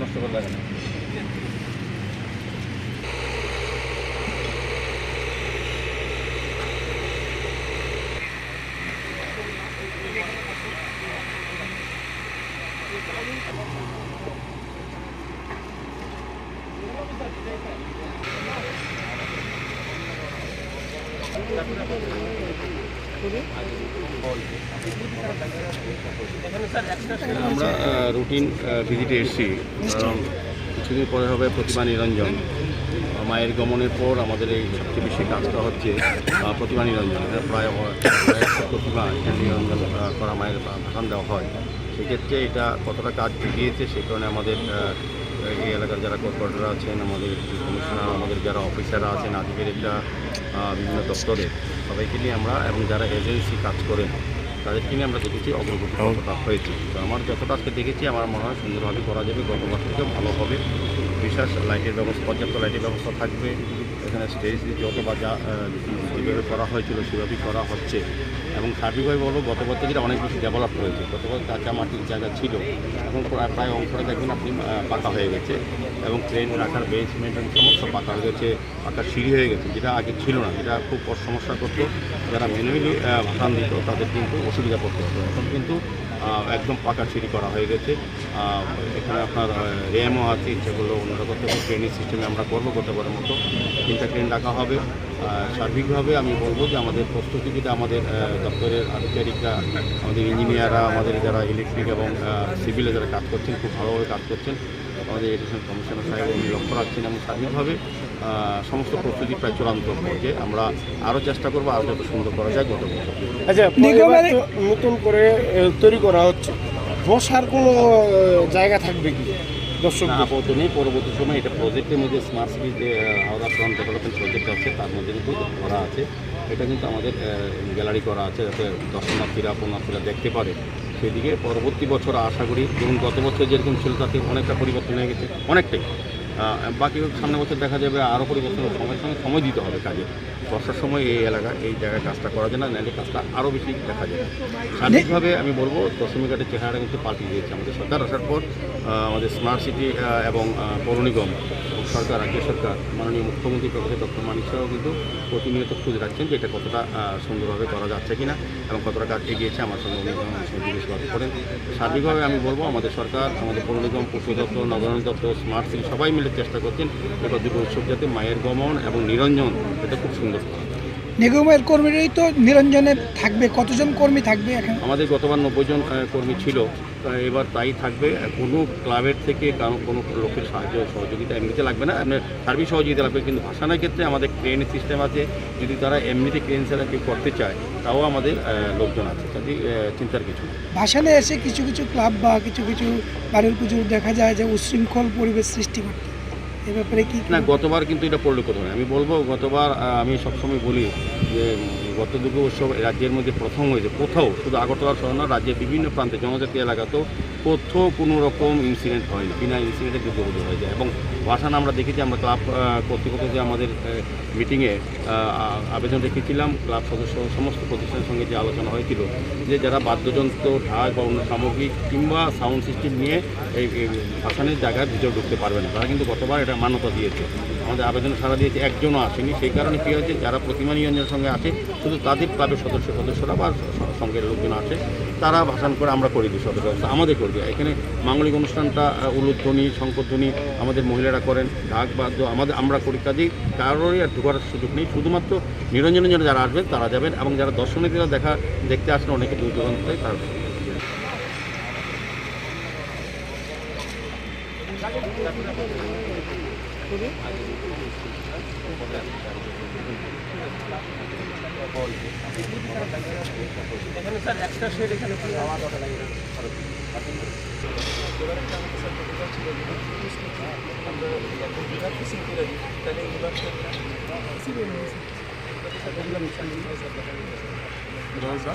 নষ্ট করে লাগে না। আমরা রুটিন ভিজিটে এসেছি, কারণ কিছুদিন পরে হবে প্রতিমা নিরঞ্জন। মায়ের গমনের পর আমাদের এই সবচেয়ে বেশি কাজটা হচ্ছে প্রতিমা নিরঞ্জন। প্রায় প্রতিমা নিরঞ্জন করা মায়ের ভাষণ দেওয়া হয়। সেক্ষেত্রে এটা কতটা কাজ এগিয়েছে সেই কারণে আমাদের এই এলাকার যারা কর্পোরেটররা আছেন, আমাদের কমিশনার, আমাদের যারা অফিসাররা আছেন, আধিকারিকরা বিভিন্ন দপ্তরের সবাইকে নিয়ে আমরা এবং যারা এজেন্সি কাজ করেন তাদেরকে নিয়ে আমরা দেখেছি অগ্রগতি কতটা হয়েছে। তো আমার যতটা আজকে দেখেছি আমার মনে হয় সুন্দরভাবে করা যাবে, গতবার থেকেও ভালো হবে। বিশেষ লাইটের ব্যবস্থা, পর্যাপ্ত লাইটের ব্যবস্থা থাকবে। এখানে স্টেজ যত বা যা যেভাবে করা হয়েছিল সেভাবেই করা হচ্ছে। এবং সার্বিকভাবে বলবো গতবার থেকে অনেক বেশি ডেভেলপ হয়েছে। গতবার কাঁচা মাটির জায়গা ছিল, এখন প্রায় অংশটা দেখবেন আপনি পাকা হয়ে গেছে এবং ট্রেন রাখার বেসমেন্ট সমস্ত পাকা হয়ে গেছে, পাকা সিঁড়ি হয়ে গেছে, যেটা আগে ছিল না, যেটা খুব সমস্যা করতো। যারা ম্যানুয়ালি ভাষণ দিত তাদের কিন্তু অসুবিধা পড়তে হতো। এখন কিন্তু একদম পাকা সিঁড়ি করা হয়ে গেছে। এখানে আপনার র্যামও আছে, ইচ্ছা করলেও অন্যরা করতে হবে। ট্রেনিং সিস্টেমে আমরা করবো গতবারের মতো 3টা ট্রেন রাখা হবে। সার্বিকভাবে আমি বলবো যে আমাদের প্রস্তুতি যেটা আমাদের দপ্তরের আধিকারিকরা, আমাদের ইঞ্জিনিয়াররা, আমাদের যারা ইলেকট্রিক এবং সিভিলে যারা কাজ করছেন খুব ভালোভাবে কাজ করছেন। আমাদের এডিশনাল কমিশনার সাহেব উনি লক্ষ্য রাখছেন এবং সার্বিকভাবে সমস্ত প্রস্তুতি প্রায় চূড়ান্ত পর্যায়ে। আমরা আরও চেষ্টা করবো আরও যত সুন্দর করা যায় গত বছর। আচ্ছা, নতুন করে তৈরি করা হচ্ছে, বসার কোনো জায়গা থাকবে কি? দর্শক আপাতত নেই, পরবর্তী সময় এটা প্রজেক্টের মধ্যে স্মার্ট সিটি যে হাওড়া ফ্রন্ট ডেভেলপমেন্ট প্রজেক্ট আছে তার মধ্যে কিন্তু করা আছে। এটা কিন্তু আমাদের গ্যালারি করা আছে যাতে দর্শনার্থীরা পুণ্যার্থীরা দেখতে পারে। সেদিকে পরবর্তী বছর আশা করি, যেমন গত বছর যেরকম ছিল তাতে অনেকটা পরিবর্তন হয়ে গেছে, অনেকটাই। বাকি সামনে বছর দেখা যাবে আরও পরিবর্তন, সময়ের সঙ্গে সময় দিতে হবে কাজে। বর্ষার সময় এই এলাকা এই জায়গায় কাজটা করা যায় না, নাহলে কাজটা আরও বেশি দেখা যায়। সার্বিকভাবে আমি বলবো দশমীঘাটের চেহারা কিন্তু পাল্টে দিয়েছে আমাদের সরকার আসার পর। আমাদের স্মার্ট সিটি এবং পৌর নিগম সরকার, রাজ্য সরকার, মাননীয় মুখ্যমন্ত্রী প্রফেসর ডক্টর মানিক সাহেও কিন্তু প্রতিনিয়ত খোঁজ রাখছেন যে এটা কতটা সুন্দরভাবে করা যাচ্ছে কিনা এবং কতটা কাজ এগিয়েছে। আমার সঙ্গে উনি জিজ্ঞাসা করেন। সার্বিকভাবে আমি বলবো আমাদের সরকার, আমাদের পৌর নিগম, পশু দপ্তর, নগরায়ণ দপ্তর, স্মার্ট সিটি সবাই মিলে চেষ্টা করছেন এবার দুটো উৎসব যাতে মায়ের গমন এবং নিরঞ্জন এটা খুব সুন্দর। নিগমের কর্মীরাই তো নিরঞ্জনে থাকবে, কতজন কর্মী থাকবে এখন? আমাদের গতবার 90 জন কর্মী ছিল, এবার তাই থাকবে। কোনো ক্লাবের থেকে কোনো লোকের সাহায্য সহযোগিতা এমনিতে লাগবে না, আপনার সার্ভিস সহযোগিতা লাগবে। কিন্তু ভাসানের ক্ষেত্রে আমাদের ক্রেনের সিস্টেম আছে, যদি তারা এমনিতে ক্রেন ছাড়া কেউ করতে চায় তাও আমাদের লোকজন আছে, তাদের চিন্তার কিছু। ভাসানে এসে কিছু কিছু ক্লাব বা কিছু কিছু বাড়ির পুজোর দেখা যায় যে উচ্ছৃঙ্খল পরিবেশ সৃষ্টি করতে, এ ব্যাপারে কি না? গতবার কিন্তু এটা পরিলক্ষিত হয়। আমি বলবো গতবার আমি সবসময় বলি যে গত দুর্গা উৎসব রাজ্যের মধ্যে প্রথম হয়েছে। কোথাও, শুধু আগরতলা শহর না, রাজ্যের বিভিন্ন প্রান্তে জনজাতি এলাকাতেও কোথাও কোনো রকম ইনসিডেন্ট হয় না, বিনা ইনসিডেন্টে দুর্গা পুজো হয়ে যায়। এবং ভাসান আমরা দেখেছি, আমরা ক্লাব কর্তৃপক্ষ যে আমাদের মিটিংয়ে আবেদন রেখেছিলাম, ক্লাব সদস্য সমস্ত প্রতিষ্ঠানের সঙ্গে যে আলোচনা হয়েছিল যে যারা বাদ্যযন্ত্র, ঢাক বা অন্য সামগ্রী কিংবা সাউন্ড সিস্টেম নিয়ে এই ভাসানের জায়গায় ভিতরে ঢুকতে পারবে না, তারা কিন্তু গতবার এটা মান্যতা দিয়েছে। আমাদের আবেদন সাড়া দিয়েছে, একজনও আসেনি। সেই কারণে কী হয়েছে, যারা প্রতিমা নিরঞ্জনের সঙ্গে আছে শুধু তাদের ক্লাবের সদস্যরা বা সঙ্গের লোকজন আছে, তারা ভাসান করে আমরা করে দিই, সদস্য ব্যবস্থা আমাদের করে দিই। এখানে মাঙ্গলিক অনুষ্ঠানটা উলুধ্বনি, শঙ্করধ্বনি আমাদের মহিলারা করেন, ঢাক বাদ্য আমরা করি। কাজেই কারোরই আর ঢোকার সুযোগ নেই, শুধুমাত্র নিরঞ্জনের জন্য যারা আসবেন তারা যাবেন এবং যারা দর্শনার্থীরা দেখতে আসেন অনেকে দূর দূরান্ত থেকে তারা এখানে স্যার একটা শেড এখানে তাহলে রোজা